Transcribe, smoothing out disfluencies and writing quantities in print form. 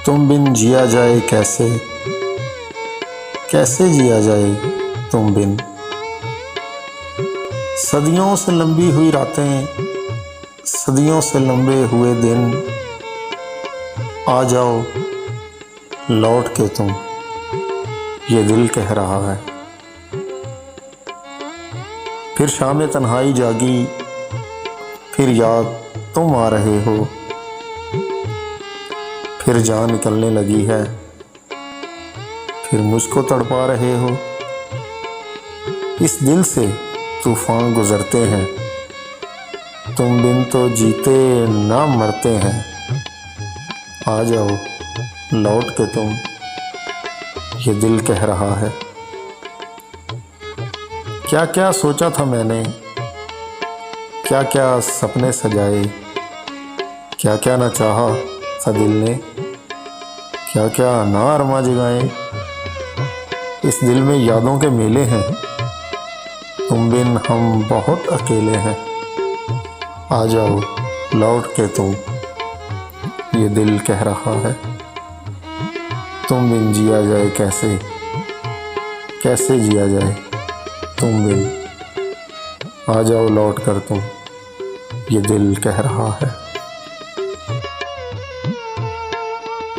तुम बिन जिया जाए कैसे, कैसे जिया जाए तुम बिन। सदियों से लंबी हुई रातें, सदियों से लंबे हुए दिन, आ जाओ लौट के तुम, ये दिल कह रहा है। फिर शाम तन्हाई जागी, फिर याद तुम आ रहे हो, फिर जान निकलने लगी है, फिर मुझको तड़पा रहे हो। इस दिल से तूफान गुजरते हैं, तुम बिन तो जीते ना मरते हैं। आ जाओ लौट के तुम, ये दिल कह रहा है। क्या क्या सोचा था मैंने, क्या क्या सपने सजाए, क्या क्या न चाहा था दिल ने, क्या क्या ना अरमा जगाए। इस दिल में यादों के मेले हैं, तुम बिन हम बहुत अकेले हैं। आ जाओ लौट के तुम, ये दिल कह रहा है। तुम बिन जिया जाए कैसे, कैसे जिया जाए तुम बिन। आ जाओ लौट कर तुम, ये दिल कह रहा है।